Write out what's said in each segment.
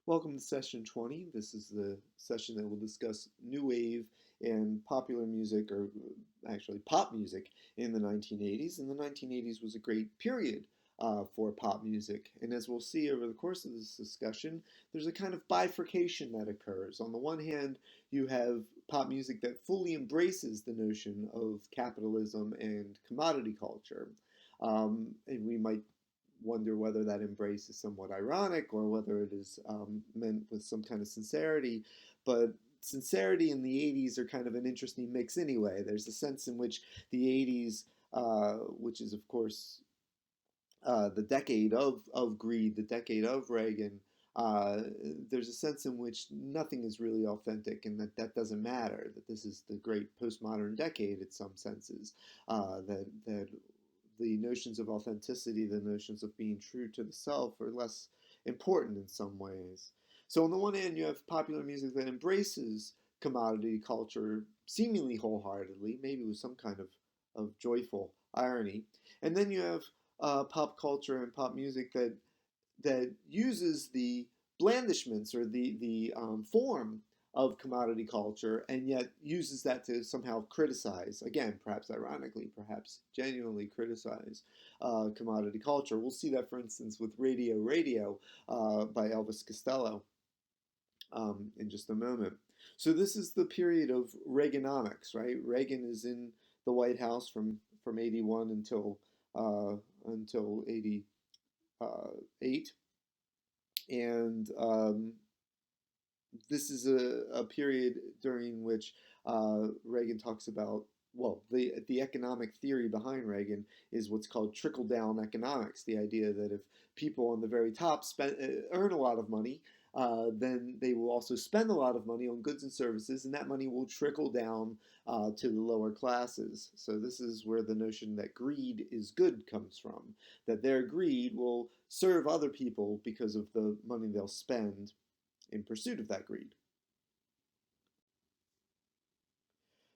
Welcome to session 20. This is the session that will discuss new wave and popular music, or actually pop music, in the 1980s. And the 1980s was a great period for pop music. And as we'll see over the course of this discussion, there's a kind of bifurcation that occurs. On the one hand, you have pop music that fully embraces the notion of capitalism and commodity culture. And we might wonder whether that embrace is somewhat ironic or whether it is meant with some kind of sincerity. But sincerity in the 80s are kind of an interesting mix anyway. There's a sense in which the 80s, which is, of course, the decade of greed, the decade of Reagan, uh, there's a sense in which nothing is really authentic and that doesn't matter, that this is the great postmodern decade in some senses, that the notions of authenticity, the notions of being true to the self are less important in some ways. So on the one hand, you have popular music that embraces commodity culture seemingly wholeheartedly, maybe with some kind of joyful irony. And then you have pop culture and pop music that uses the blandishments or the form of commodity culture and yet uses that to somehow criticize, again, perhaps ironically, perhaps genuinely criticize commodity culture. We'll see that, for instance, with Radio by Elvis Costello in just a moment. So this is the period of Reaganomics, right? Reagan is in the White House from 81 until 88, and this is a period during which Reagan talks about, well, the economic theory behind Reagan is what's called trickle down economics. The idea that if people on the very top earn a lot of money, then they will also spend a lot of money on goods and services, and that money will trickle down to the lower classes. So this is where the notion that greed is good comes from, that their greed will serve other people because of the money they'll spend in pursuit of that greed.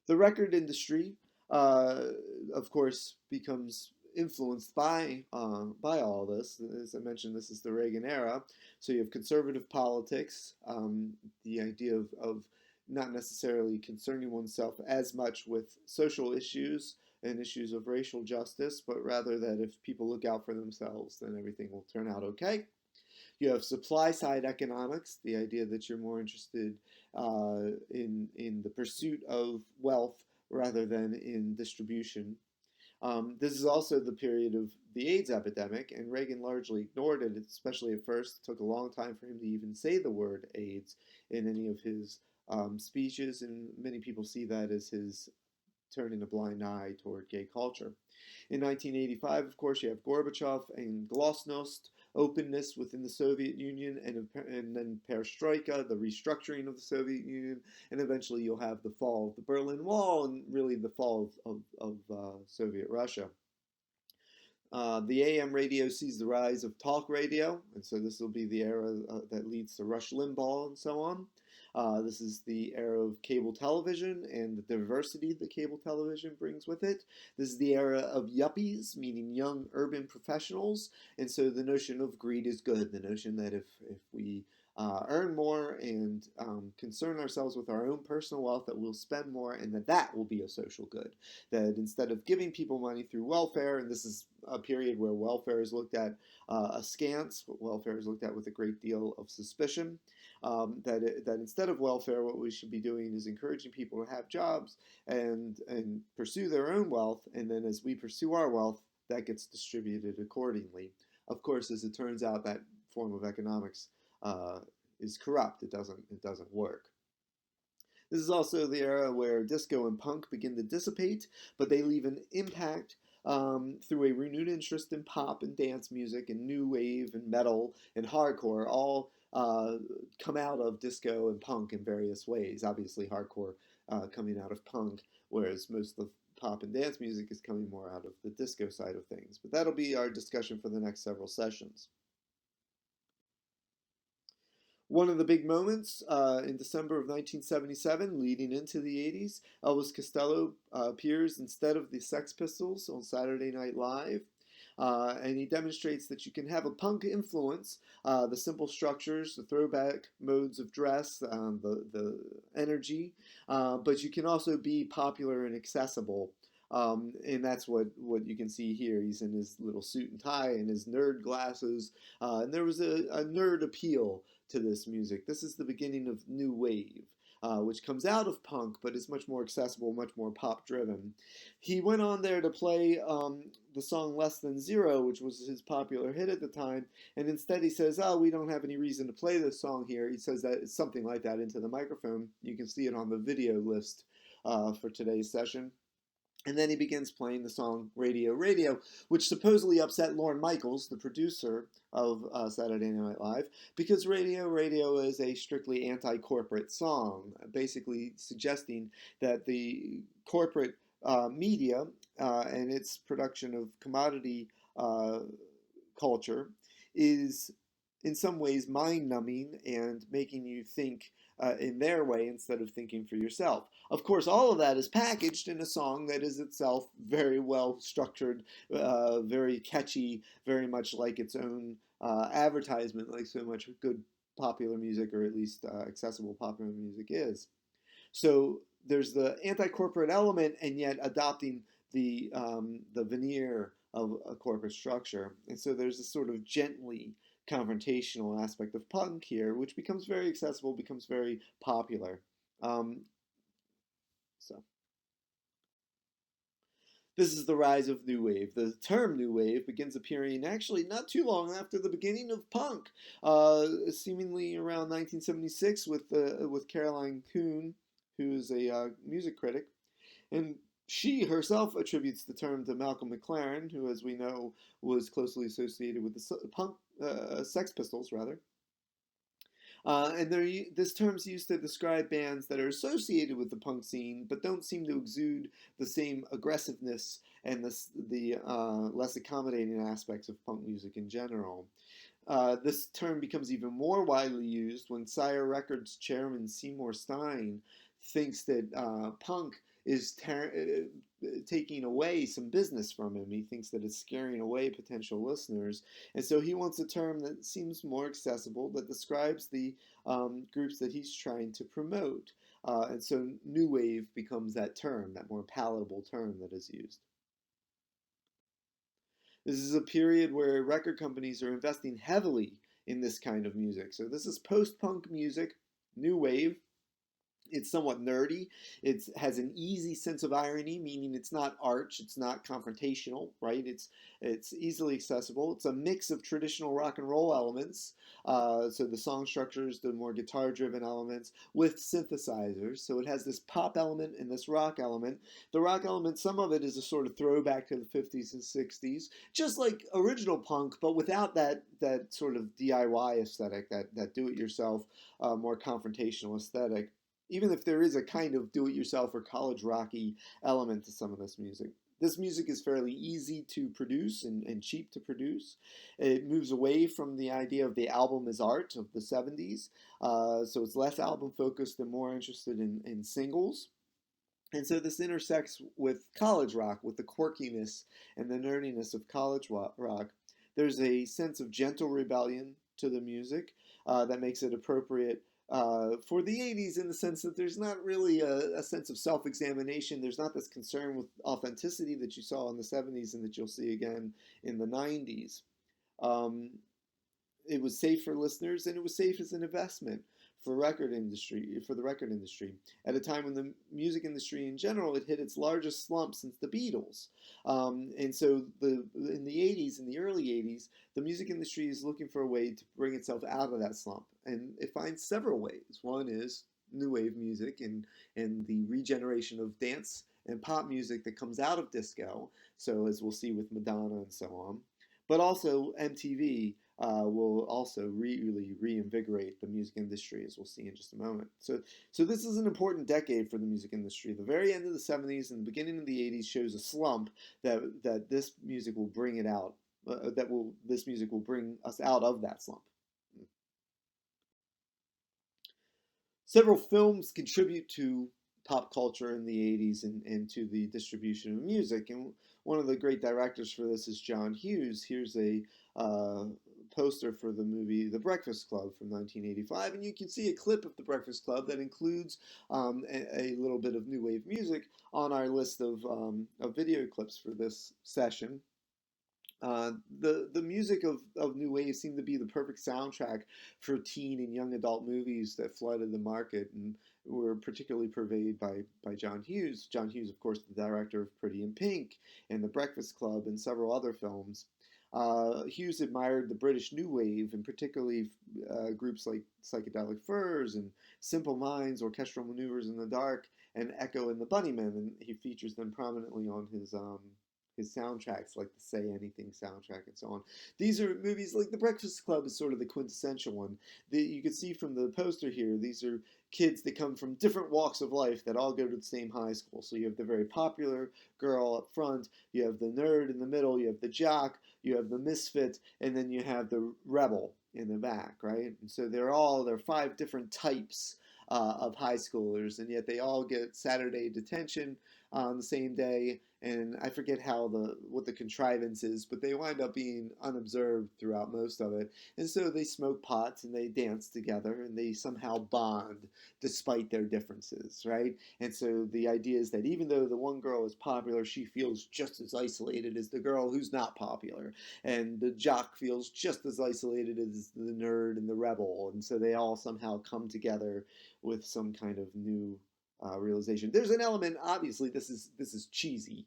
The record industry, uh, of course, becomes influenced by all this. As I mentioned, this is the Reagan era, so you have conservative politics, the idea of not necessarily concerning oneself as much with social issues and issues of racial justice, but rather that if people look out for themselves, then everything will turn out okay. You have supply side economics, the idea that you're more interested in the pursuit of wealth rather than in distribution. This is also the period of the AIDS epidemic, and Reagan largely ignored it, especially at first. It took a long time for him to even say the word AIDS in any of his speeches, and many people see that as his turning a blind eye toward gay culture. In 1985, of course, you have Gorbachev and glasnost, openness within the Soviet Union, and then perestroika, the restructuring of the Soviet Union, and eventually you'll have the fall of the Berlin Wall and really the fall of Soviet Russia. The AM radio sees the rise of talk radio, and so this will be the era that leads to Rush Limbaugh and so on. This is the era of cable television and the diversity that cable television brings with it. This is the era of yuppies, meaning young urban professionals, and so the notion of greed is good. The notion that if we earn more and concern ourselves with our own personal wealth, that we'll spend more, and that will be a social good. That instead of giving people money through welfare, and this is a period where welfare is looked at askance, welfare is looked at with a great deal of suspicion. That instead of welfare, what we should be doing is encouraging people to have jobs and pursue their own wealth, and then as we pursue our wealth, that gets distributed accordingly. Of course, as it turns out, that form of economics uh, is corrupt. It doesn't work. This is also the era where disco and punk begin to dissipate, but they leave an impact through a renewed interest in pop and dance music and new wave and metal and hardcore, all come out of disco and punk in various ways. Obviously, hardcore coming out of punk, whereas most of pop and dance music is coming more out of the disco side of things. But that'll be our discussion for the next several sessions. One of the big moments in December of 1977, leading into the 80s, Elvis Costello appears instead of the Sex Pistols on Saturday Night Live. And he demonstrates that you can have a punk influence, the simple structures, the throwback modes of dress, the energy, but you can also be popular and accessible. And that's what you can see here. He's in his little suit and tie and his nerd glasses. And there was a nerd appeal to this music. This is the beginning of new wave. Which comes out of punk, but is much more accessible, much more pop driven. He went on there to play the song Less Than Zero, which was his popular hit at the time, and instead he says, "Oh, we don't have any reason to play this song here." He says that something like that into the microphone. You can see it on the video list for today's session. And then he begins playing the song Radio Radio, which supposedly upset Lorne Michaels, the producer of Saturday Night Live, because Radio Radio is a strictly anti-corporate song, basically suggesting that the corporate media and its production of commodity uh, culture is in some ways mind-numbing and making you think in their way instead of thinking for yourself. Of course, all of that is packaged in a song that is itself very well structured, very catchy, very much like its own advertisement, like so much good popular music, or at least accessible popular music is. So there's the anti-corporate element, and yet adopting the veneer of a corporate structure. And so there's this sort of gently confrontational aspect of punk here, which becomes very accessible, becomes very popular. Um, so this is the rise of New Wave. The term New Wave begins appearing actually not too long after the beginning of punk, seemingly around 1976 with Caroline Coon, who's a music critic, and she herself attributes the term to Malcolm McLaren, who, as we know, was closely associated with the punk Sex Pistols, rather. And this term's used to describe bands that are associated with the punk scene, but don't seem to exude the same aggressiveness and the less accommodating aspects of punk music in general. This term becomes even more widely used when Sire Records chairman Seymour Stein thinks that punk is taking away some business from him. He thinks that it's scaring away potential listeners. And so he wants a term that seems more accessible, that describes the groups that he's trying to promote. And so New Wave becomes that term, that more palatable term that is used. This is a period where record companies are investing heavily in this kind of music. So this is post-punk music, new wave. It's somewhat nerdy. It has an easy sense of irony, meaning it's not arch, it's not confrontational, right? It's easily accessible. It's a mix of traditional rock and roll elements, so the song structures, the more guitar-driven elements, with synthesizers. So it has this pop element and this rock element. The rock element, some of it is a sort of throwback to the 50s and 60s, just like original punk, but without that sort of DIY aesthetic, that do-it-yourself, more confrontational aesthetic, even if there is a kind of do-it-yourself or college rocky element to some of this music. This music is fairly easy to produce and cheap to produce. It moves away from the idea of the album as art of the 70s, so it's less album focused and more interested in singles. And so this intersects with college rock, with the quirkiness and the nerdiness of college rock. There's a sense of gentle rebellion to the music that makes it appropriate for the 80s, in the sense that there's not really a sense of self-examination. There's not this concern with authenticity that you saw in the 70s and that you'll see again in the 90s. Um, it was safe for listeners, and it was safe as an investment for the record industry at a time when the music industry in general had hit its largest slump since the Beatles. And so in the 80s, in the early 80s, the music industry is looking for a way to bring itself out of that slump, and it finds several ways. One is new wave music and the regeneration of dance and pop music that comes out of disco, so as we'll see with Madonna and so on. But also MTV will also really reinvigorate the music industry, as we'll see in just a moment. So this is an important decade for the music industry. The very end of the 70s and the beginning of the 80s shows a slump that this music will bring it out. This music will bring us out of that slump. Several films contribute to pop culture in the 80s and to the distribution of music. And one of the great directors for this is John Hughes. Here's a poster for the movie The Breakfast Club from 1985, and you can see a clip of The Breakfast Club that includes a little bit of new wave music on our list of video clips for this session. The music of New Wave seemed to be the perfect soundtrack for teen and young adult movies that flooded the market and were particularly pervaded by John Hughes. John Hughes, of course, the director of Pretty in Pink and The Breakfast Club and several other films. Hughes admired the British New Wave, and particularly groups like Psychedelic Furs and Simple Minds, Orchestral Maneuvers in the Dark, and Echo and the Bunnymen, and he features them prominently on his soundtracks, like the Say Anything soundtrack and so on. These are movies like The Breakfast Club is sort of the quintessential one. You can see from the poster here, these are kids that come from different walks of life that all go to the same high school. So you have the very popular girl up front, you have the nerd in the middle, you have the jock, you have the misfit, and then you have the rebel in the back, right? And so there are 5 different types of high schoolers, and yet they all get Saturday detention on the same day, and I forget what the contrivance is, but they wind up being unobserved throughout most of it. And so they smoke pots and they dance together and they somehow bond despite their differences, right? And so the idea is that even though the one girl is popular, she feels just as isolated as the girl who's not popular, and the jock feels just as isolated as the nerd and the rebel, and so they all somehow come together with some kind of new realization. There's an element, obviously, this is cheesy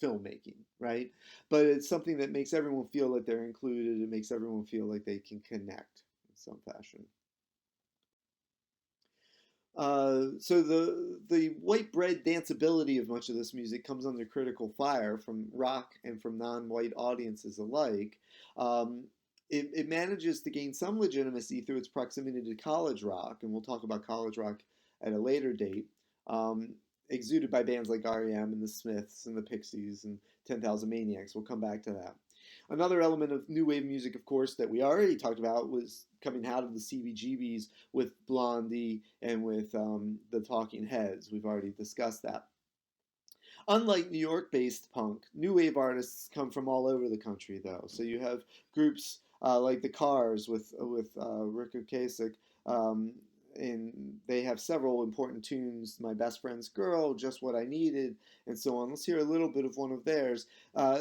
filmmaking, right? But it's something that makes everyone feel like they're included. It makes everyone feel like they can connect in some fashion. So the white bread danceability of much of this music comes under critical fire from rock and from non-white audiences alike. It manages to gain some legitimacy through its proximity to college rock, and we'll talk about college rock at a later date, exuded by bands like REM and the Smiths and the Pixies and 10,000 Maniacs. We'll come back to that. Another element of new wave music, of course, that we already talked about was coming out of the CBGBs with Blondie and with the Talking Heads. We've already discussed that. Unlike New York-based punk, new wave artists come from all over the country, though. So you have groups like the Cars with Rick Ocasek, and they have several important tunes, My Best Friend's Girl, Just What I Needed, and so on. Let's hear a little bit of one of theirs.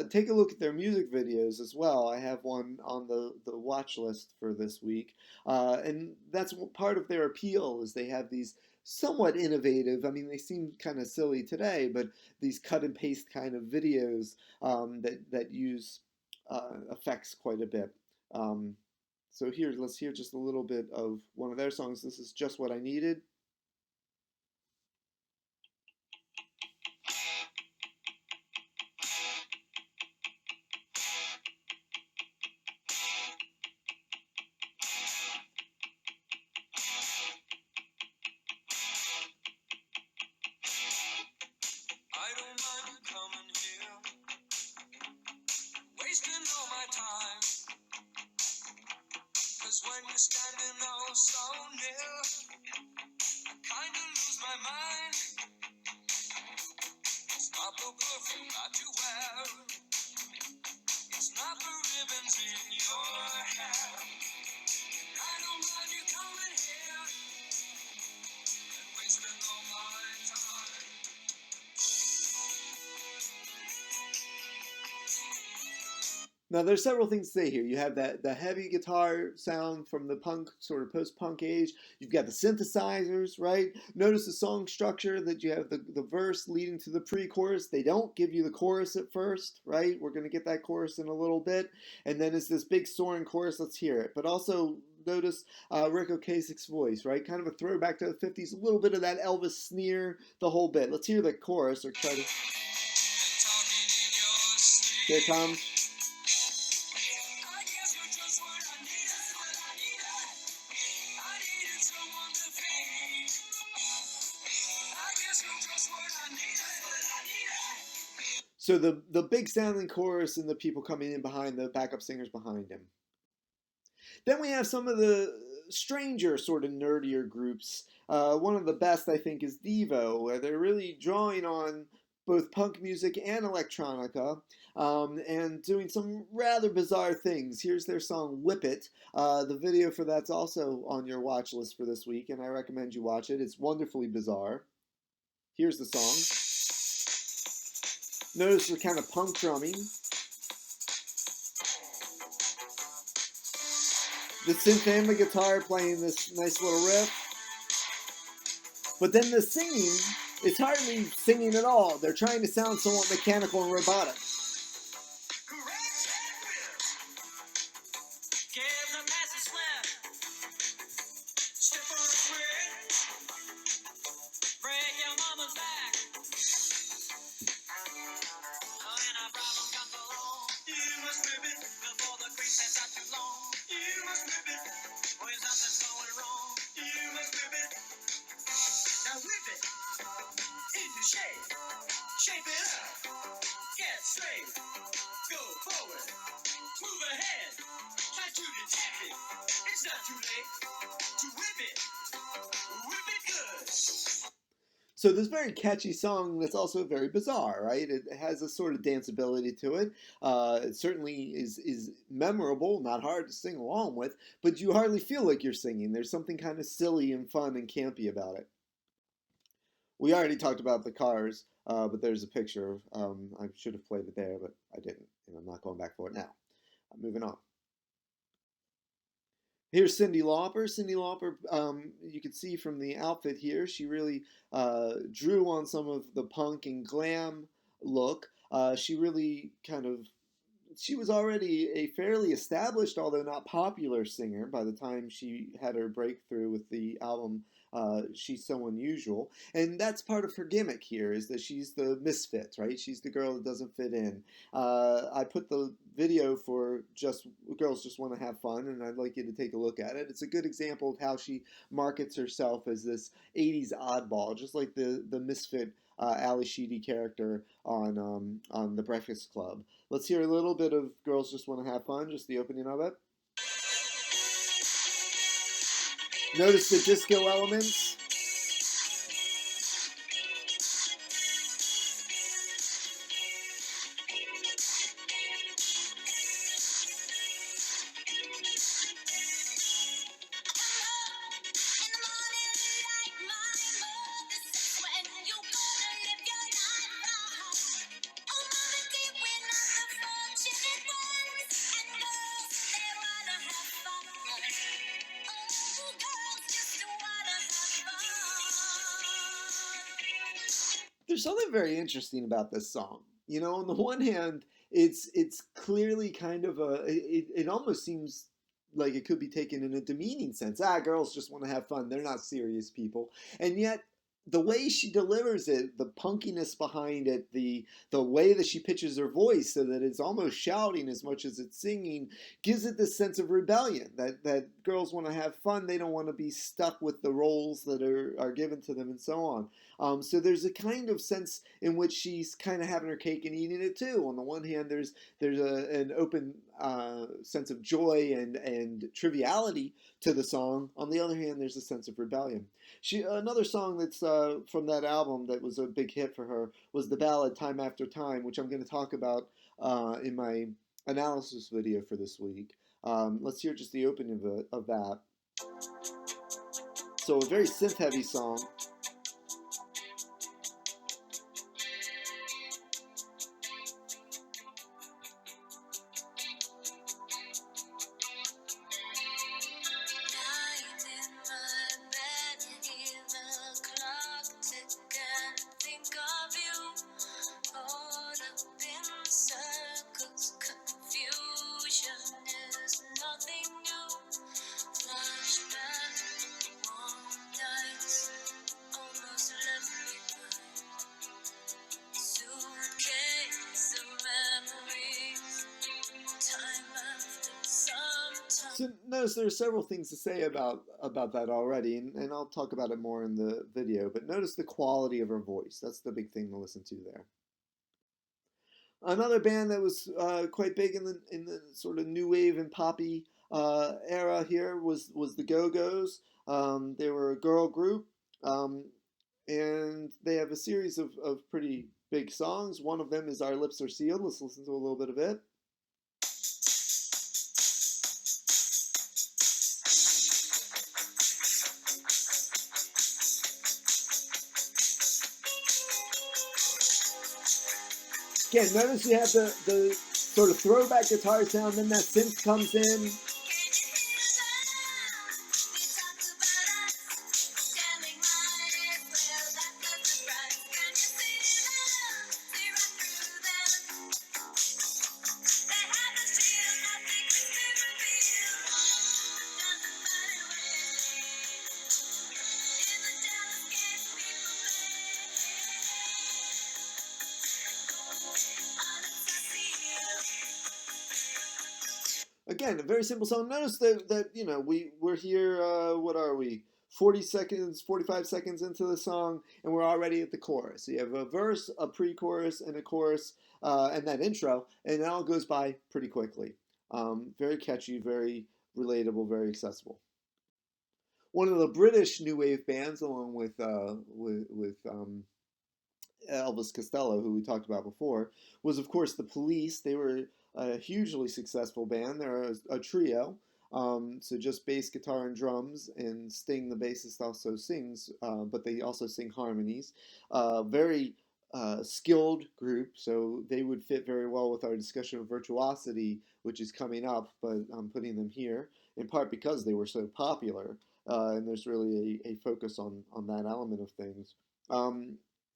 Take a look at their music videos as well. I have one on the watch list for this week. And that's part of their appeal, is they have these somewhat innovative, I mean, they seem kind of silly today, but these cut and paste kind of videos that use effects quite a bit. So let's hear just a little bit of one of their songs. This is Just What I Needed. I don't mind you coming here, wasting all my time. 'Cause when you're standing oh so near, I kinda lose my mind. It's not the perfume that you wear, it's not the ribbons in your hair. I don't mind you coming here and wasting all my time. Now, there's several things to say here. You have the heavy guitar sound from the punk, sort of post-punk age. You've got the synthesizers, right? Notice the song structure, that you have the verse leading to the pre-chorus. They don't give you the chorus at first, right? We're going to get that chorus in a little bit. And then it's this big soaring chorus. Let's hear it. But also notice Rick Ocasek's voice, right? Kind of a throwback to the 50s, a little bit of that Elvis sneer, the whole bit. Let's hear the chorus, or try to... Here it comes. So the big sounding chorus and the people coming in behind, the backup singers behind him. Then we have some of the stranger, sort of nerdier groups. One of the best, I think, is Devo, where they're really drawing on both punk music and electronica, and doing some rather bizarre things. Here's their song Whip It. The video for that's also on your watch list for this week, and I recommend you watch it. It's wonderfully bizarre. Here's the song. Notice the kind of punk drumming. The synth and the guitar playing this nice little riff. But then the singing, it's hardly singing at all. They're trying to sound somewhat mechanical and robotic. Shape it up, get straight, go forward, move ahead, try to detect it. It's not too late to whip it good. So this very catchy song that's also very bizarre, right? It has a sort of danceability to it. It certainly is memorable, not hard to sing along with, but you hardly feel like you're singing. There's something kind of silly and fun and campy about it. We already talked about the cars, but there's a picture. I should have played it there, but I didn't. And I'm not going back for it now. Moving on. Here's Cyndi Lauper. Cyndi Lauper, you can see from the outfit here, she really drew on some of the punk and glam look. She really kind of she was already a fairly established, although not popular, singer by the time she had her breakthrough with the album She's So Unusual. And that's part of her gimmick here, is that she's the misfit, right? She's the girl that doesn't fit in. I put the video for Just Girls Just Want to Have Fun, and I'd like you to take a look at it. It's a good example of how she markets herself as this 80s oddball, just like the misfit Ali Sheedy character on The Breakfast Club. Let's hear a little bit of Girls Just Want to Have Fun, just the opening of it. Notice the disco elements. There's something very interesting about this song. You know, on the one hand, it's clearly kind of it almost seems like it could be taken in a demeaning sense. Ah, girls just want to have fun. They're not serious people. And yet the way she delivers it, the punkiness behind it, the way that she pitches her voice so that it's almost shouting as much as it's singing, gives it this sense of rebellion that girls want to have fun. They don't want to be stuck with the roles that are given to them and so on. So there's a kind of sense in which she's kind of having her cake and eating it too. On the one hand, there's an open sense of joy and triviality to the song. On the other hand, there's a sense of rebellion. Another song that's from that album that was a big hit for her was the ballad "Time After Time," which I'm going to talk about in my analysis video for this week. Let's hear just the opening of that. So a very synth-heavy song. So notice there are several things to say about that already, and I'll talk about it more in the video. But notice the quality of her voice. That's the big thing to listen to there. Another band that was quite big in the sort of new wave and poppy era here was the Go Go's. They were a girl group, and they have a series of pretty big songs. One of them is Our Lips Are Sealed. Let's listen to a little bit of it. Again, notice you have the sort of throwback guitar sound, then that synth comes in. Again, a very simple song. Notice that you know we're here. What are we? 40 seconds, 45 seconds into the song, and we're already at the chorus. So you have a verse, a pre-chorus, and a chorus, and that intro, and it all goes by pretty quickly. Very catchy, very relatable, very accessible. One of the British new wave bands, along with Elvis Costello, who we talked about before, was of course the Police. They were a hugely successful band. They're a trio, so just bass, guitar, and drums. And Sting, the bassist, also sings, but they also sing harmonies. Very skilled group, so they would fit very well with our discussion of virtuosity, which is coming up. But I'm putting them here in part because they were so popular, and there's really a focus on that element of things.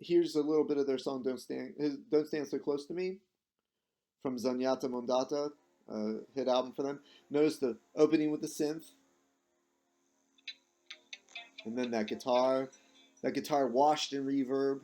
Here's a little bit of their song Don't Stand So Close to Me from Zanyata Mondata, hit album for them. Notice the opening with the synth, and then that guitar washed in reverb.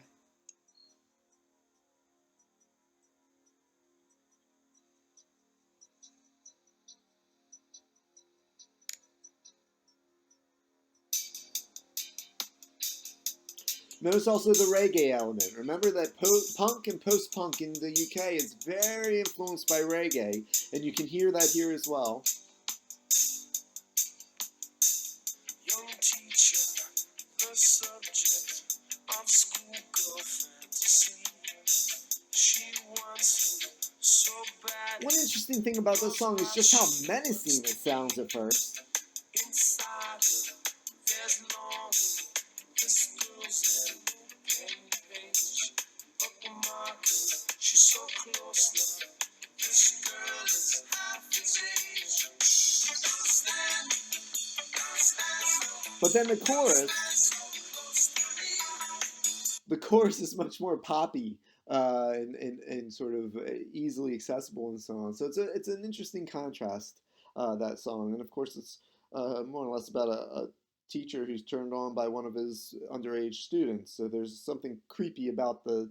Notice also the reggae element. Remember that punk and post-punk in the UK is very influenced by reggae, and you can hear that here as well. Young teacher, the subject of schoolgirl fantasy. She wants him so bad. One interesting thing about this song is just how menacing it sounds at first. Inside her, there's longing. This girl's in page. Bookmarking, she's so close now. This girl is half his age. Don't stand But then the chorus, so close to me. the chorus is much more poppy and sort of easily accessible and so on. So it's an interesting contrast, that song. And of course, it's more or less about a teacher who's turned on by one of his underage students. So there's something creepy about the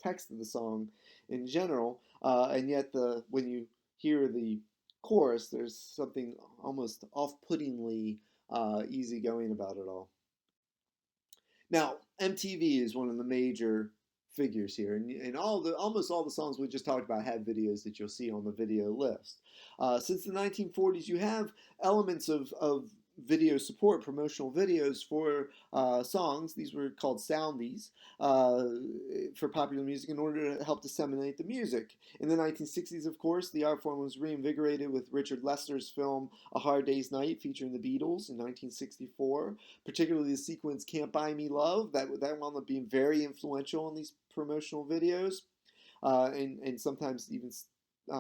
text of the song in general, and yet when you hear the chorus, there's something almost off-puttingly easygoing about it all. Now, MTV is one of the major figures here, and almost all the songs we just talked about have videos that you'll see on the video list. Since the 1940s, you have elements of video support, promotional videos for songs. These were called soundies for popular music in order to help disseminate the music. In the 1960s, of course, the art form was reinvigorated with Richard Lester's film A Hard Day's Night featuring the Beatles in 1964, particularly the sequence Can't Buy Me Love. That wound up being very influential in these promotional videos, and sometimes even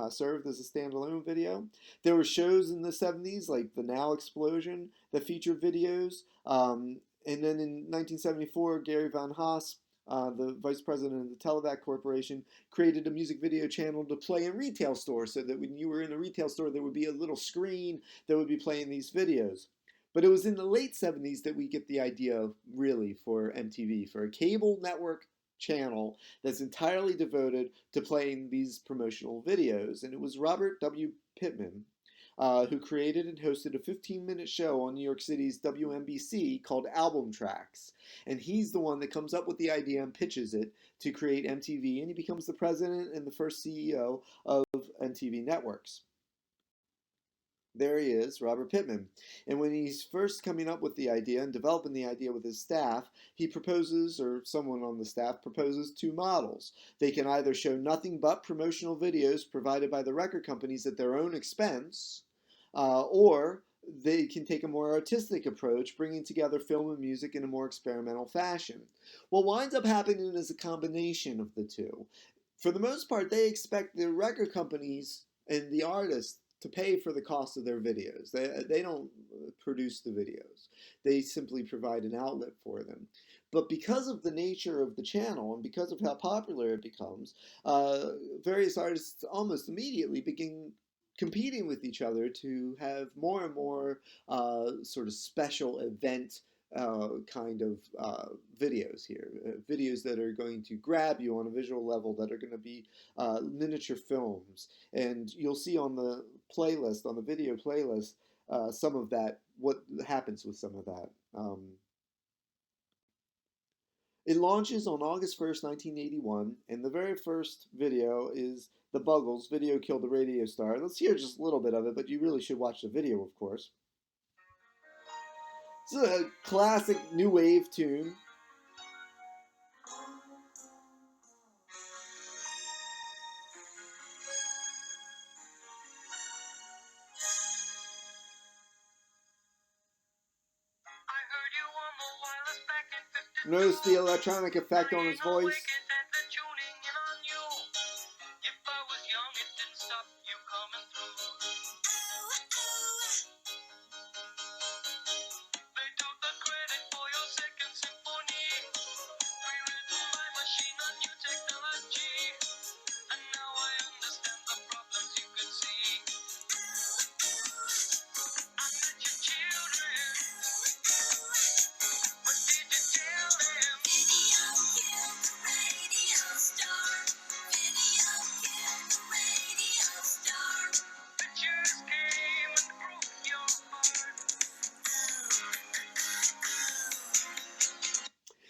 served as a standalone video. There were shows in the 70s like the Now Explosion that featured videos. And then in 1974, Gary Van Haas, the vice president of the Televac Corporation, created a music video channel to play in retail stores so that when you were in a retail store, there would be a little screen that would be playing these videos. But it was in the late 70s that we get the idea of really for MTV, for a cable network channel that's entirely devoted to playing these promotional videos. And it was Robert W. Pittman who created and hosted a 15-minute show on New York City's WNBC called Album Tracks. And he's the one that comes up with the idea and pitches it to create MTV, and he becomes the president and the first CEO of MTV Networks. There he is, Robert Pittman. And when he's first coming up with the idea and developing the idea with his staff, he proposes, or someone on the staff proposes, two models. They can either show nothing but promotional videos provided by the record companies at their own expense, or they can take a more artistic approach, bringing together film and music in a more experimental fashion. What winds up happening is a combination of the two. For the most part, they expect the record companies and the artists to pay for the cost of their videos. They don't produce the videos. They simply provide an outlet for them. But because of the nature of the channel and because of how popular it becomes, various artists almost immediately begin competing with each other to have more and more sort of special event kind of videos here. Videos that are going to grab you on a visual level, that are going to be miniature films. And you'll see on the playlist, on the video playlist, some of that, what happens with some of that. It launches on August 1st, 1981, and the very first video is the Buggles' Video Killed the Radio Star. Let's hear just a little bit of it, but you really should watch the video, of course. It's a classic new wave tune. Notice the electronic effect on his voice.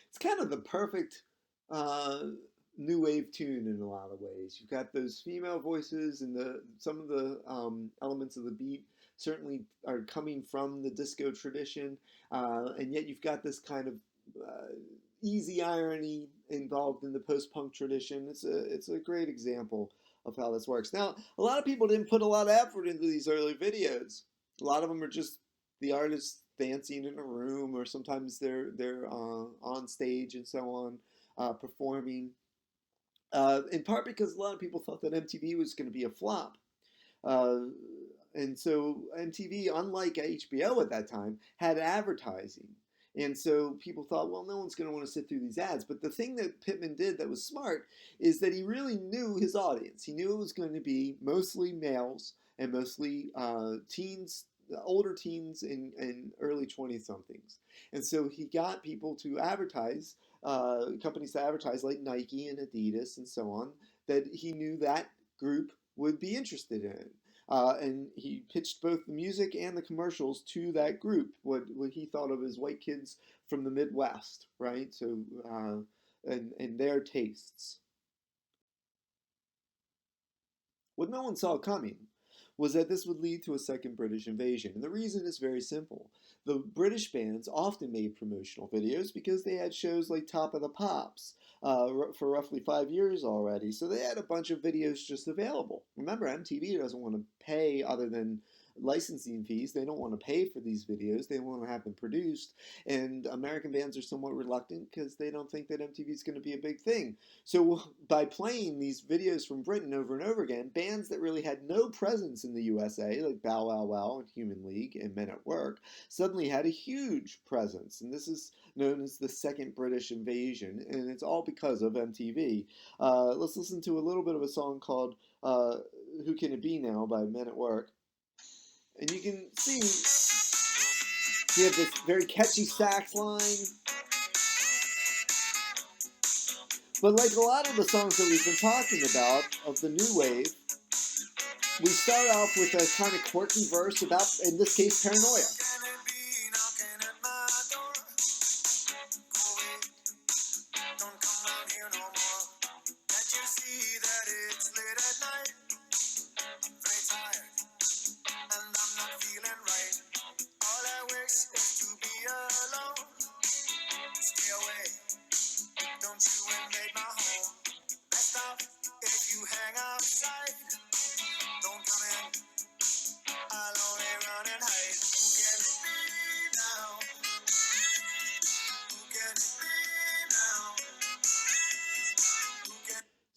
It's kind of the perfect new wave tune in a lot of ways. You've got those female voices, and some of the elements of the beat certainly are coming from the disco tradition, and yet you've got this kind of easy irony involved in the post-punk tradition. It's a great example of how this works. Now, a lot of people didn't put a lot of effort into these early videos. A lot of them are just the artists dancing in a room, or sometimes they're on stage and so on, performing. In part because a lot of people thought that MTV was going to be a flop. Uh, and so MTV, unlike HBO at that time, had advertising. And so people thought, well, no one's going to want to sit through these ads. But the thing that Pittman did that was smart is that he really knew his audience. He knew it was going to be mostly males and mostly teens, older teens and early 20-somethings. And so he got people to advertise, companies to advertise like Nike and Adidas and so on, that he knew that group would be interested in. And he pitched both the music and the commercials to that group, what he thought of as white kids from the Midwest, right? So, and their tastes. What no one saw coming was that this would lead to a second British invasion. And the reason is very simple. The British bands often made promotional videos because they had shows like Top of the Pops for roughly 5 years already. So they had a bunch of videos just available. Remember, MTV doesn't want to pay other than licensing fees. They don't want to pay for these videos. They want to have them produced. And American bands are somewhat reluctant because they don't think that MTV is going to be a big thing. So by playing these videos from Britain over and over again, bands that really had no presence in the USA, like Bow Wow Wow and Human League and Men at Work, suddenly had a huge presence. And this is known as the Second British Invasion, and it's all because of MTV. Let's listen to a little bit of a song called Who Can It Be Now by Men at Work. And you can see you have this very catchy sax line. But like a lot of the songs that we've been talking about of the new wave, we start off with a kind of quirky verse about, in this case, paranoia.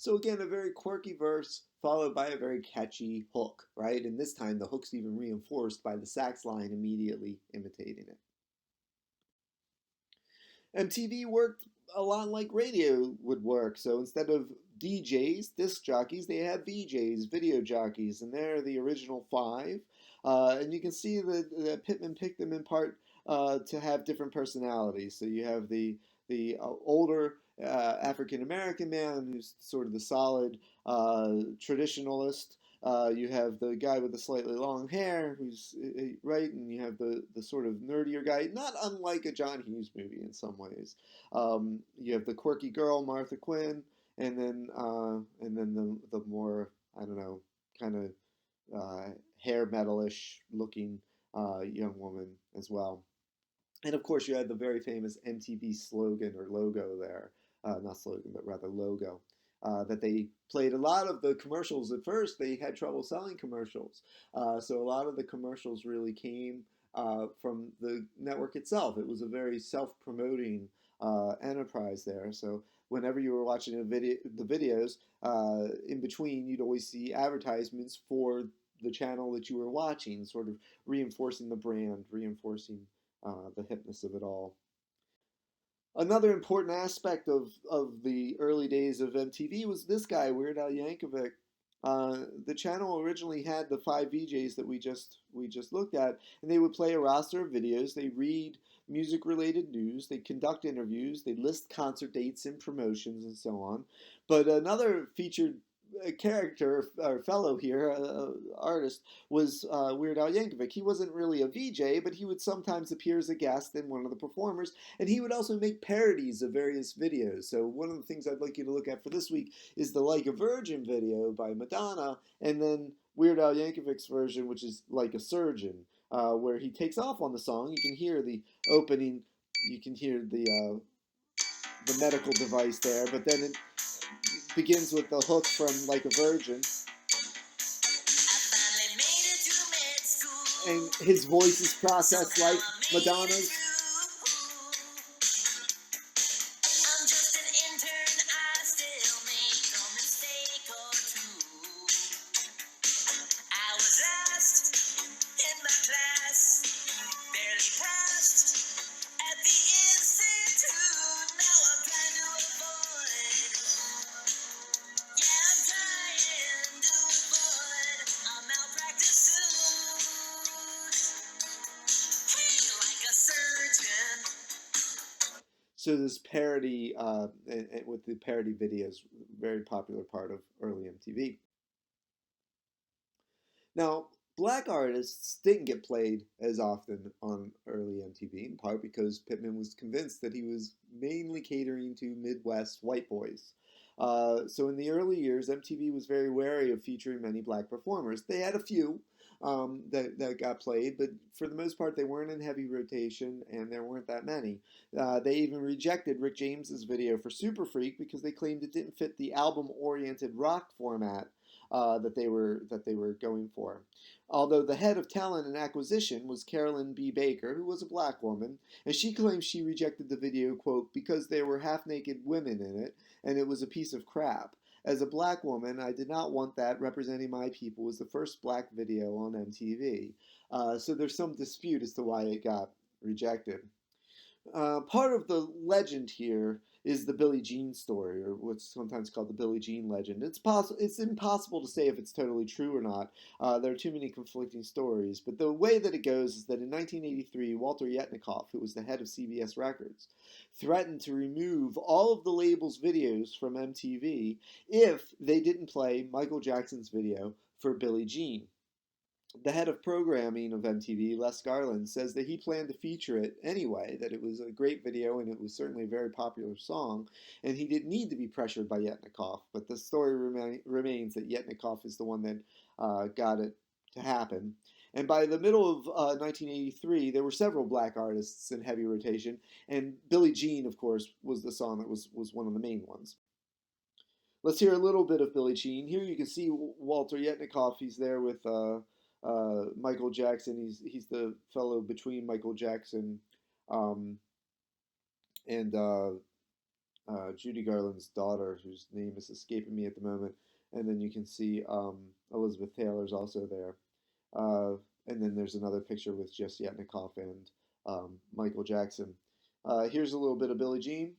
So again, a very quirky verse followed by a very catchy hook, right? And this time the hook's even reinforced by the sax line immediately imitating it. MTV worked a lot like radio would work. So instead of DJs, disc jockeys, they had VJs, video jockeys, and they're the original five. And you can see that Pittman picked them in part to have different personalities. So you have the older African American man who's sort of the solid traditionalist. You have the guy with the slightly long hair, who's right, and you have the sort of nerdier guy, not unlike a John Hughes movie in some ways. You have the quirky girl, Martha Quinn, and then the more, I don't know, kind of hair metalish looking young woman as well. And of course, you had the very famous MTV slogan or logo there, not slogan, but rather logo, that they played a lot of the commercials. At first, they had trouble selling commercials. So a lot of the commercials really came from the network itself. It was a very self promoting enterprise there. So whenever you were watching the videos, in between, you'd always see advertisements for the channel that you were watching, sort of reinforcing the brand, reinforcing the hipness of it all. Another important aspect of the early days of MTV was this guy, Weird Al Yankovic. The channel originally had the five VJs that we just looked at, and they would play a roster of videos. They read music-related news, they conduct interviews, they list concert dates and promotions, and so on. But another featured character or fellow here, artist, was Weird Al Yankovic. He wasn't really a VJ, but he would sometimes appear as a guest in one of the performers, and he would also make parodies of various videos. So one of the things I'd like you to look at for this week is the Like a Virgin video by Madonna, and then Weird Al Yankovic's version, which is Like a Surgeon, where he takes off on the song. You can hear the opening, you can hear the medical device there, but then it begins with the hook from Like a Virgin, and his voice is processed like Madonna's. So this parody, with the parody videos, very popular part of early MTV. Now, black artists didn't get played as often on early MTV, in part because Pittman was convinced that he was mainly catering to Midwest white boys. So in the early years, MTV was very wary of featuring many black performers. They had a few that got played, but for the most part, they weren't in heavy rotation, and there weren't that many. They even rejected Rick James's video for Super Freak because they claimed it didn't fit the album-oriented rock format that they were going for. Although the head of talent and acquisition was Carolyn B. Baker, who was a black woman, and she claims she rejected the video, quote, because there were half-naked women in it, and it was a piece of crap. As a black woman, I did not want that. Representing my people was the first black video on MTV. So there's some dispute as to why it got rejected. Part of the legend here is the Billie Jean story, or what's sometimes called the Billie Jean legend. It's impossible to say if it's totally true or not. There are too many conflicting stories. But the way that it goes is that in 1983, Walter Yetnikoff, who was the head of CBS Records, threatened to remove all of the label's videos from MTV if they didn't play Michael Jackson's video for Billie Jean. The head of programming of MTV, Les Garland, says that he planned to feature it anyway, that it was a great video and it was certainly a very popular song, and he didn't need to be pressured by Yetnikoff. But the story remains that Yetnikoff is the one that got it to happen. And by the middle of 1983, there were several black artists in heavy rotation, and Billie Jean, of course, was the song that was one of the main ones. Let's hear a little bit of Billie Jean. Here you can see Walter Yetnikoff. He's there with Michael Jackson. He's the fellow between Michael Jackson um, and Judy Garland's daughter, whose name is escaping me at the moment. And then you can see Elizabeth Taylor's also there. Uh, and then there's another picture with Jesse Etnikoff and Michael Jackson. Here's a little bit of Billie Jean.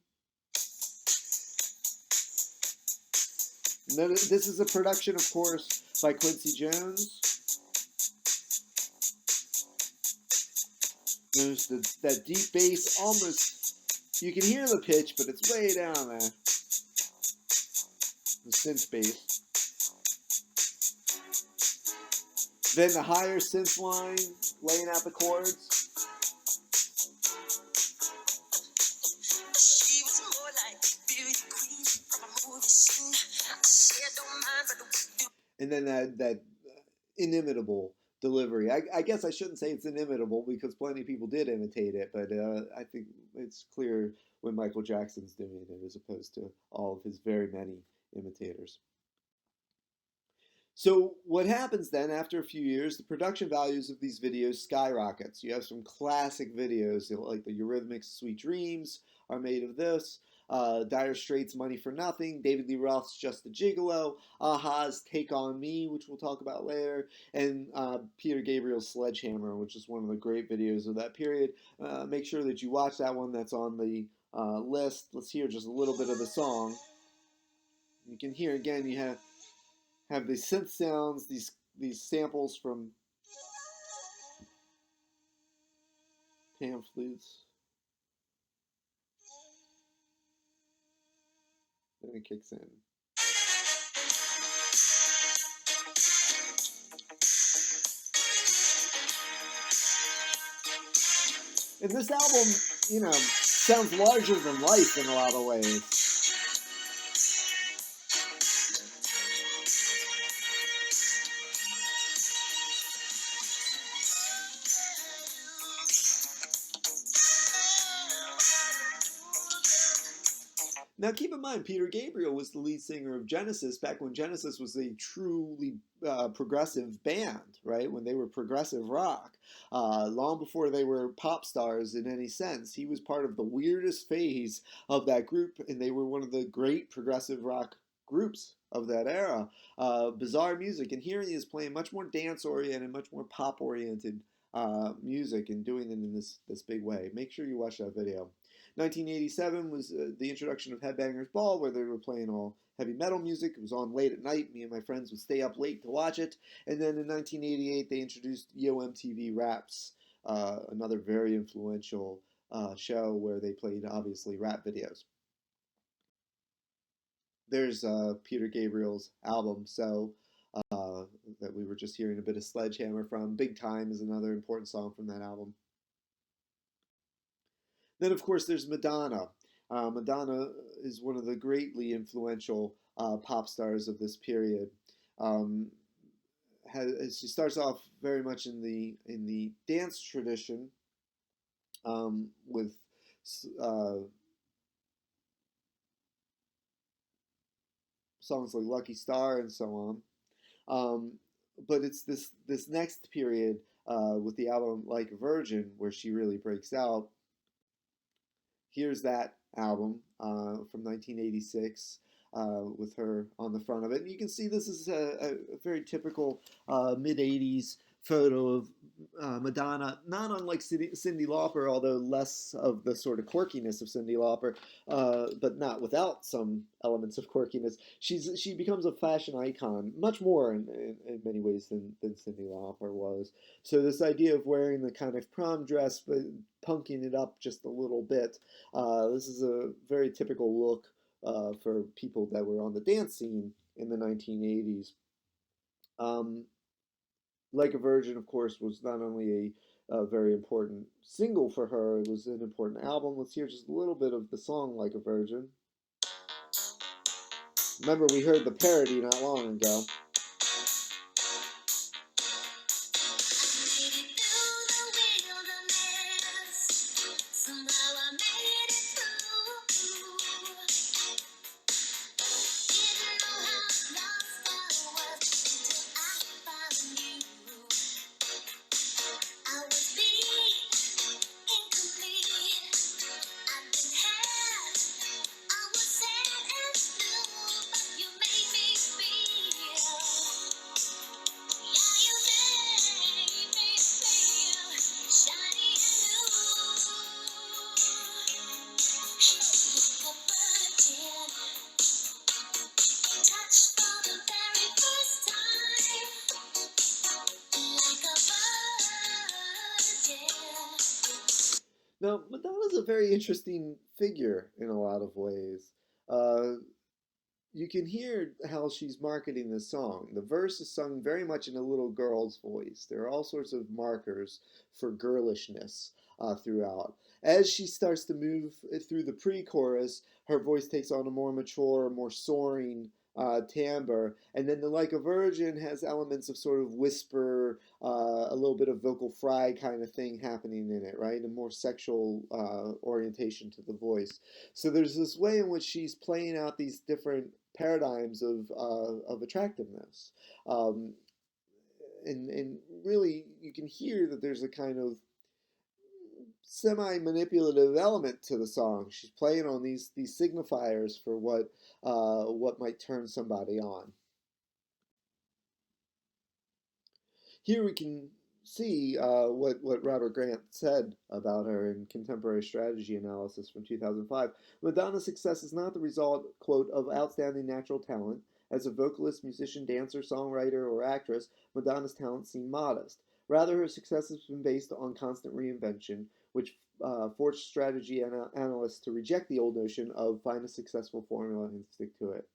This is a production, of course, by Quincy Jones. There's that deep bass, almost, you can hear the pitch, but it's way down there. The synth bass. Then the higher synth line, laying out the chords. She was more like beauty queen from a movie scene. I said, don't mind, but And then that inimitable delivery. I guess I shouldn't say it's inimitable because plenty of people did imitate it, but I think it's clear when Michael Jackson's doing it as opposed to all of his very many imitators. So what happens then after a few years, the production values of these videos skyrockets. You have some classic videos like the Eurythmics' Sweet Dreams are made of this. Dire Straits' Money for Nothing, David Lee Roth's Just a Gigolo, Aha's Take on Me, which we'll talk about later, and Peter Gabriel's Sledgehammer, which is one of the great videos of that period. Make sure that you watch that one, that's on the list. Let's hear just a little bit of the song. You can hear again, you have these synth sounds, these samples from pan flutes. Then it kicks in. And this album, sounds larger than life in a lot of ways. Now, keep in mind, Peter Gabriel was the lead singer of Genesis back when Genesis was a truly progressive band, right? When they were progressive rock, long before they were pop stars in any sense. He was part of the weirdest phase of that group, and they were one of the great progressive rock groups of that era. Bizarre music, and here he is playing much more dance-oriented, much more pop-oriented music, and doing it in this big way. Make sure you watch that video. 1987 was the introduction of Headbangers Ball, where they were playing all heavy metal music. It was on late at night. Me and my friends would stay up late to watch it. And then in 1988, they introduced Yo MTV Raps, another very influential show where they played, obviously, rap videos. There's Peter Gabriel's album, So, that we were just hearing a bit of Sledgehammer from. Big Time is another important song from that album. Then, of course, there's Madonna. Madonna is one of the greatly influential pop stars of this period. She starts off very much in the dance tradition with songs like Lucky Star and so on. But it's this next period with the album Like a Virgin where she really breaks out. Here's that album from 1986 with her on the front of it. And you can see this is a very typical mid 80s photo of Madonna, not unlike Cyndi Lauper, although less of the sort of quirkiness of Cyndi Lauper, but not without some elements of quirkiness. She becomes a fashion icon, much more in many ways than Cyndi Lauper was. So this idea of wearing the kind of prom dress, but punking it up just a little bit, this is a very typical look for people that were on the dance scene in the 1980s. Like a Virgin, of course, was not only a very important single for her, it was an important album. Let's hear just a little bit of the song Like a Virgin. Remember, we heard the parody not long ago. Now, Madonna's a very interesting figure in a lot of ways. Uh, you can hear how she's marketing the song. The verse is sung very much in a little girl's voice. There are all sorts of markers for girlishness throughout. As she starts to move through the pre chorus, her voice takes on a more mature, more soaring timbre. And then the Like a Virgin has elements of sort of whisper, a little bit of vocal fry kind of thing happening in it, right? A more sexual orientation to the voice. So there's this way in which she's playing out these different paradigms of attractiveness. Um, and really, you can hear that there's a kind of semi-manipulative element to the song. She's playing on these signifiers for what might turn somebody on. Here we can see what Robert Grant said about her in Contemporary Strategy Analysis from 2005. Madonna's success is not the result, quote, of outstanding natural talent. As a vocalist, musician, dancer, songwriter, or actress, Madonna's talents seem modest. Rather, her success has been based on constant reinvention, which forced strategy analysts to reject the old notion of find a successful formula and stick to it.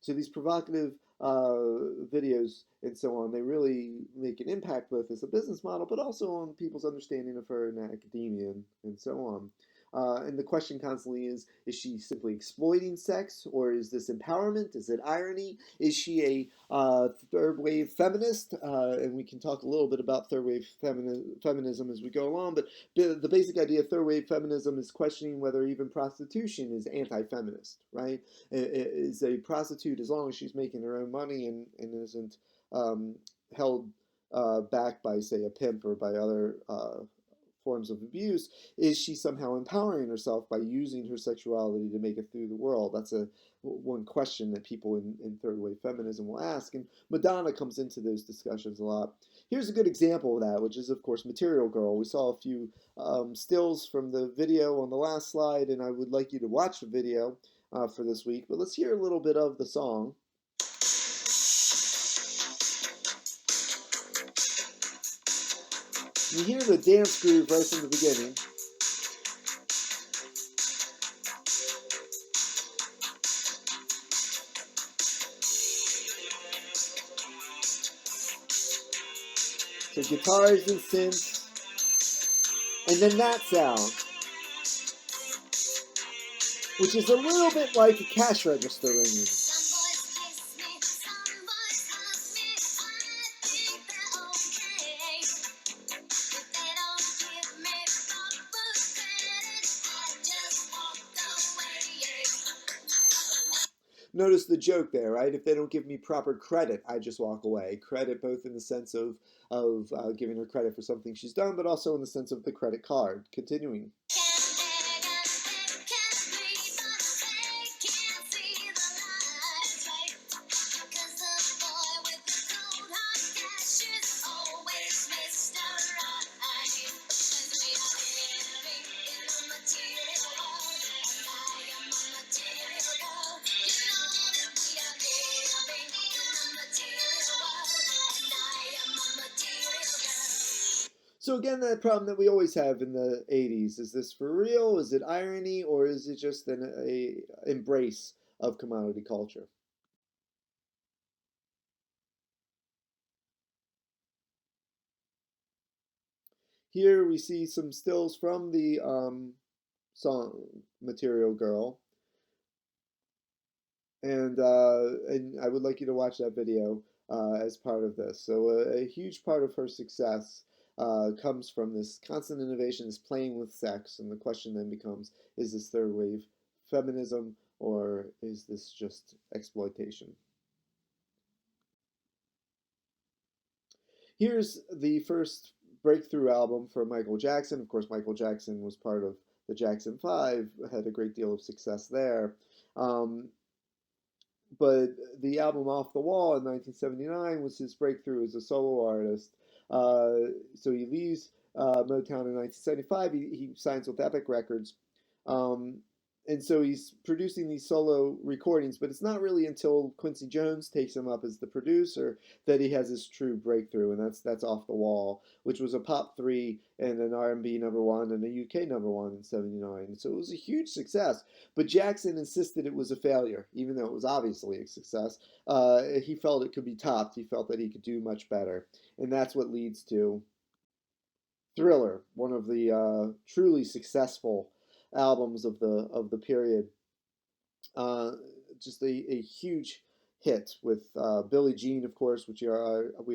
So these provocative videos and so on, they really make an impact both as a business model, but also on people's understanding of her in academia and so on. And the question constantly is she simply exploiting sex, or is this empowerment? Is it irony? Is she a third wave feminist? And we can talk a little bit about third wave feminism as we go along, but the basic idea of third wave feminism is questioning whether even prostitution is anti feminist, right? Is a prostitute, as long as she's making her own money and isn't held back by, say, a pimp or by other forms of abuse, is she somehow empowering herself by using her sexuality to make it through the world? That's a one question that people in third wave feminism will ask, and Madonna comes into those discussions a lot. Here's a good example of that, which is, of course, Material Girl. We saw a few stills from the video on the last slide, and I would like you to watch the video for this week, but let's hear a little bit of the song. You hear the dance groove right from the beginning. So guitars and synths, and then that sound, which is a little bit like a cash register ringing. Notice the joke there, right? If they don't give me proper credit, I just walk away. Credit both in the sense of giving her credit for something she's done, but also in the sense of the credit card. Continuing. So again, that problem that we always have in the 80s, is this for real? Is it irony, or is it just a embrace of commodity culture? Here we see some stills from the song Material Girl, and I would like you to watch that video as part of this. So a huge part of her success comes from this constant innovation, this playing with sex, and the question then becomes: is this third wave feminism, or is this just exploitation? Here's the first breakthrough album for Michael Jackson. Of course, Michael Jackson was part of the Jackson 5, had a great deal of success there. Um, but the album Off the Wall in 1979 was his breakthrough as a solo artist. So he leaves Motown in 1975. He signs with Epic Records. Um, and so he's producing these solo recordings, but it's not really until Quincy Jones takes him up as the producer that he has his true breakthrough, and that's Off the Wall, which was a pop three and an R&B number one and a UK number one in '79. So it was a huge success. But Jackson insisted it was a failure, even though it was obviously a success. He felt it could be topped. He felt that he could do much better, and that's what leads to Thriller, one of the truly successful albums of the period. Uh, just a huge hit with Billie Jean, of course, which we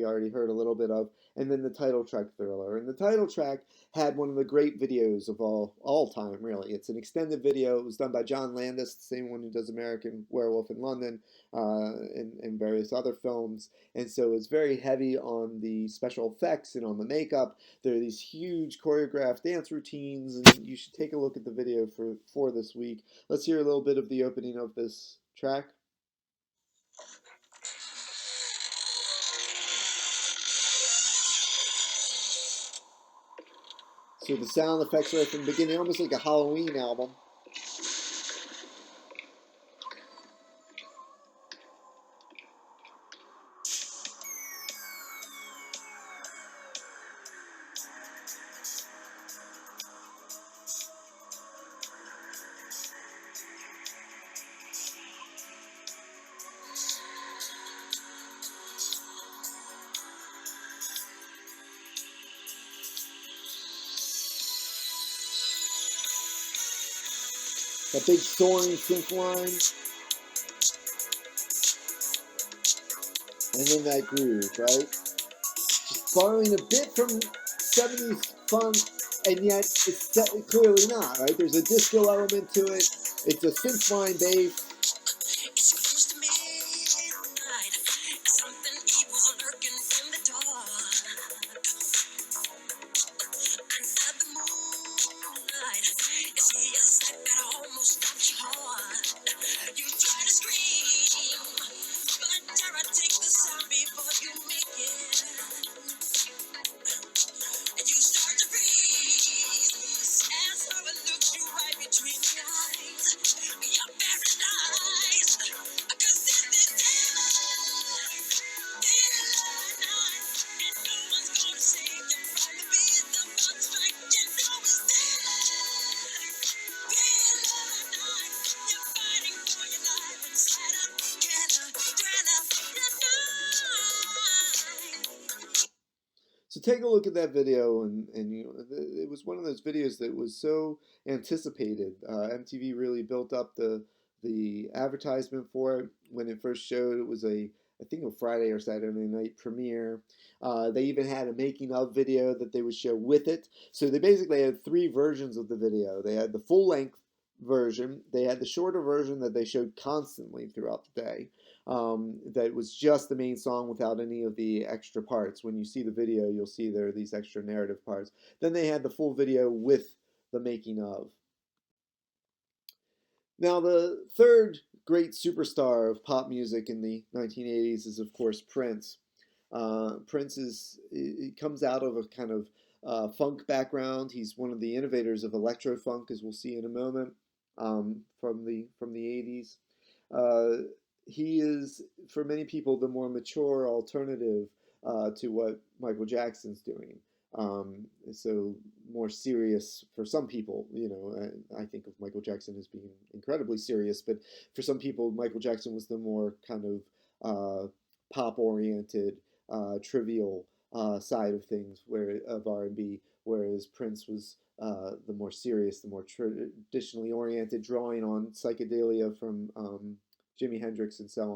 already heard a little bit of, and then the title track Thriller. And the title track had one of the great videos of all time, really. It's an extended video. It was done by John Landis, the same one who does American Werewolf in London and various other films. And so it's very heavy on the special effects and on the makeup. There are these huge choreographed dance routines, and you should take a look at the video for this week. Let's hear a little bit of the opening of this track. So the sound effects right from the beginning, almost like a Halloween album. That big soaring synth line, and then that groove, right? Just borrowing a bit from 70s funk, and yet it's clearly not, right? There's a disco element to it. It's a synth line bass. It's close to midnight. Something evil's lurking in the dark. Under the moonlight, you see a sight that almost stops your heart. You try to scream, but terror takes the sound before you make it. And you start to breathe as horror looks you right between the eyes. You're paralyzed, 'cause this is daylight, daylight night, and no one's gonna save you from the beast about to strike. You know it's daylight, daylight night. You're fighting for your life inside a killer, thriller, night. So take a look at that video, and it was one of those videos that was so anticipated. MTV really built up the advertisement for it when it first showed. It was I think a Friday or Saturday night premiere. They even had a making of video that they would show with it. So they basically had three versions of the video. They had the full length version. They had the shorter version that they showed constantly throughout the day, that was just the main song without any of the extra parts. When you see the video, you'll see there are these extra narrative parts. Then they had the full video with the making of. Now, the third great superstar of pop music in the 1980s is, of course, Prince. Prince he comes out of a kind of funk background. He's one of the innovators of electro funk, as we'll see in a moment, from the 80s. Uh, he is, for many people, the more mature alternative to what Michael Jackson's doing. So more serious for some people, I think of Michael Jackson as being incredibly serious, but for some people, Michael Jackson was the more kind of pop-oriented, trivial side of things, of R&B, whereas Prince was the more serious, the more traditionally oriented, drawing on psychedelia from Jimi Hendrix and so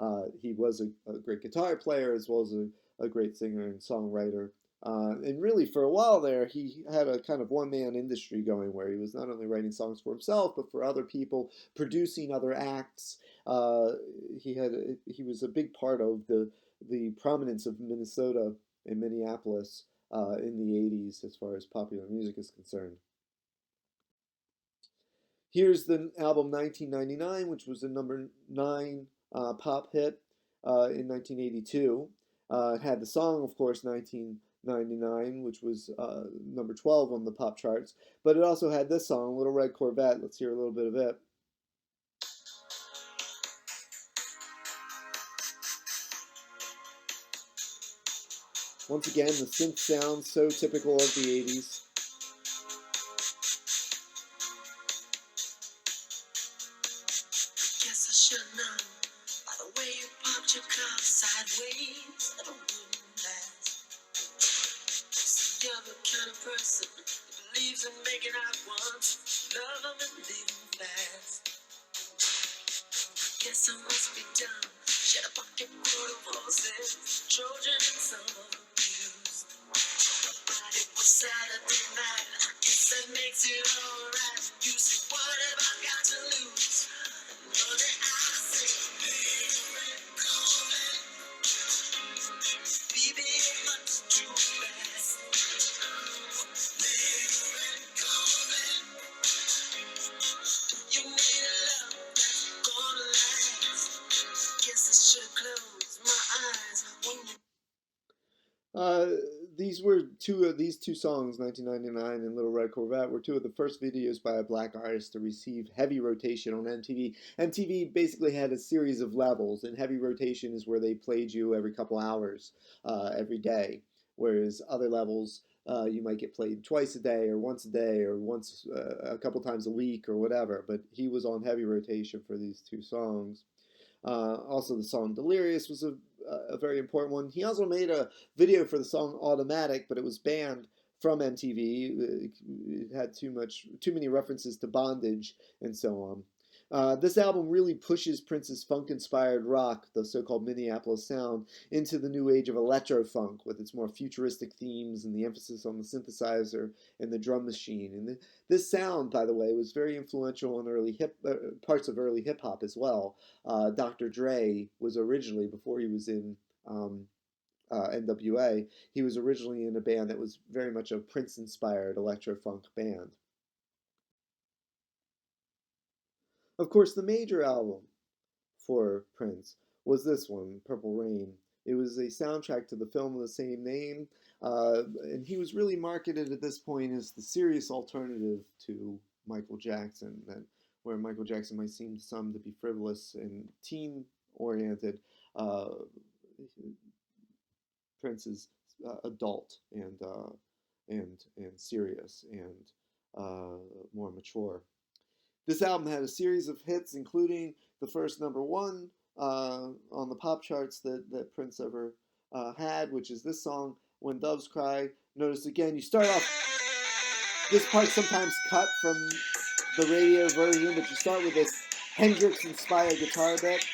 on. He was a great guitar player as well as a great singer and songwriter. And really, for a while there, he had a kind of one-man industry going where he was not only writing songs for himself, but for other people, producing other acts. He was a big part of the prominence of Minnesota and Minneapolis in the 80s as far as popular music is concerned. Here's the album 1999, which was a number 9 pop hit in 1982. It had the song, of course, 19 '99, which was number 12 on the pop charts. But it also had this song, Little Red Corvette. Let's hear a little bit of it. Once again, the synth sound so typical of the 80s. Guess I should know by the way you popped your car sideways that I wouldn't last. See, you're the kind of person who believes in making out once, love them and leave them fast. Guess I must be dumb. Shed a bucket full of horses, Trojan and some abused. But it was Saturday night. I guess that makes it alright. You say, what have I got to lose? Money, I say, baby, calling. Baby, much too fast. Baby, calling. You need a love that's gonna last. Guess I should close my eyes when you. These were these two songs, 1999 and Little Red Corvette, were two of the first videos by a black artist to receive heavy rotation on MTV. MTV basically had a series of levels, and heavy rotation is where they played you every couple hours, every day, whereas other levels, you might get played twice a day or once a day or once a couple times a week or whatever. But he was on heavy rotation for these two songs. Also, the song Delirious was a very important one. He also made a video for the song Automatic, but it was banned from MTV. It had too many references to bondage and so on. This album really pushes Prince's funk-inspired rock, the so-called Minneapolis sound, into the new age of electro-funk with its more futuristic themes and the emphasis on the synthesizer and the drum machine. And this sound, by the way, was very influential in parts of early hip-hop as well. Dr. Dre was originally, before he was in NWA, he was originally in a band that was very much a Prince-inspired electro-funk band. Of course, the major album for Prince was this one, Purple Rain. It was a soundtrack to the film of the same name, and he was really marketed at this point as the serious alternative to Michael Jackson, that where Michael Jackson might seem to some to be frivolous and teen-oriented. Uh, Prince is adult and serious and more mature. This album had a series of hits, including the first number one on the pop charts that Prince ever had, which is this song, When Doves Cry. Notice again, you start off, this part sometimes cut from the radio version, but you start with this Hendrix-inspired guitar bit.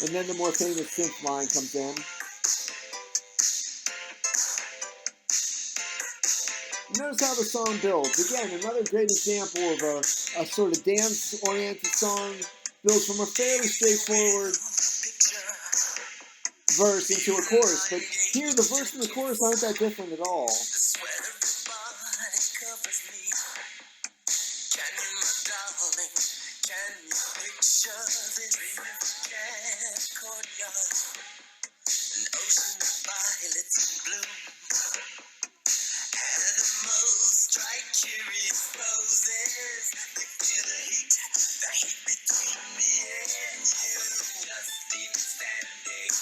And then the more famous synth line comes in. Notice how the song builds. Again, another great example of a sort of dance-oriented song. Builds from a fairly straightforward verse into a chorus. But here, the verse and the chorus aren't that different at all. Curious poses, they feel the heat between me and you. Just even standing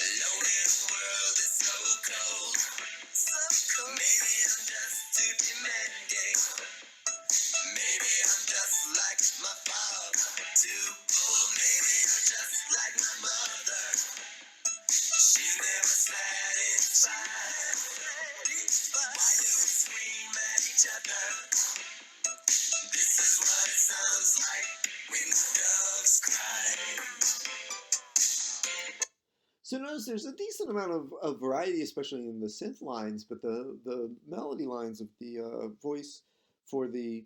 alone in a world that's so cold, so cold. Maybe I'm just too demanding. Maybe I'm just like my father, too bold. Maybe I'm just like my mother. She's never satisfied. Why do we scream at each other? This is what it sounds like when doves cry. So notice there's a decent amount of variety, especially in the synth lines, but the melody lines of the voice for the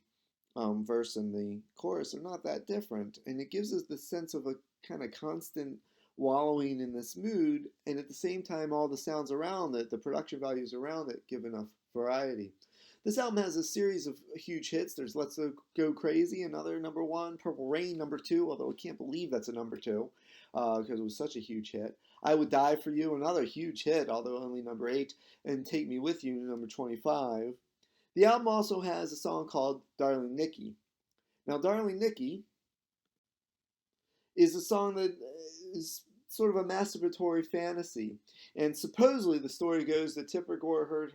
verse and the chorus are not that different, and it gives us the sense of a kind of constant wallowing in this mood, and at the same time all the sounds around it, the production values around it, give enough variety. This album has a series of huge hits. There's Let's Go Crazy, another number one. Purple Rain, number two, although I can't believe that's a number two because it was such a huge hit. I Would Die for You, another huge hit, although only number eight. And Take Me With You, number 25. The album also has a song called Darling Nikki. Now, Darling Nikki is a song that is sort of a masturbatory fantasy. And supposedly the story goes that Tipper Gore heard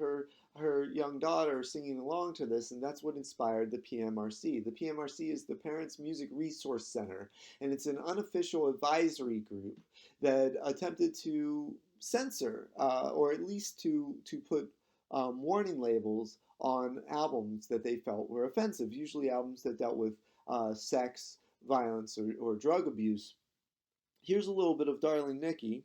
her young daughter singing along to this, and that's what inspired the PMRC. The PMRC is the Parents Music Resource Center, and it's an unofficial advisory group that attempted to censor, or at least to put warning labels on albums that they felt were offensive, usually albums that dealt with sex, violence, or drug abuse. Here's a little bit of Darling Nikki.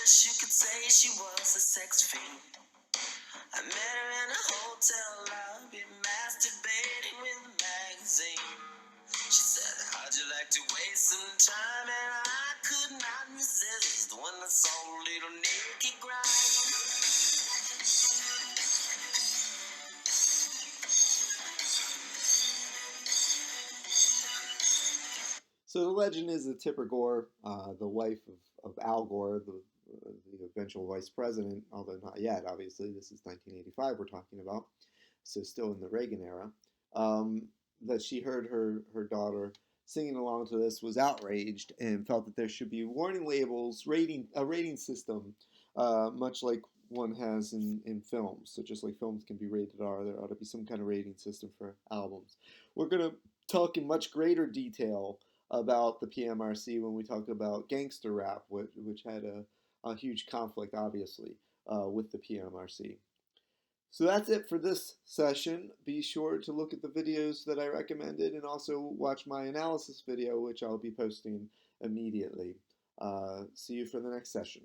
You could say she was a sex fiend. I met her in a hotel lobby, masturbating with a magazine. She said, how'd you like to waste some time? And I could not resist when I saw little Nikki grind. So the legend is that Tipper Gore, the wife of Al Gore, the eventual vice president, although not yet, obviously, this is 1985 we're talking about, so still in the Reagan era, that she heard her daughter singing along to this, was outraged, and felt that there should be warning labels, a rating system, much like one has in films. So just like films can be rated R, there ought to be some kind of rating system for albums. We're going to talk in much greater detail about the PMRC when we talk about gangster rap, which had a huge conflict, obviously, with the PMRC. So that's it for this session. Be sure to look at the videos that I recommended and also watch my analysis video, which I'll be posting immediately. See you for the next session.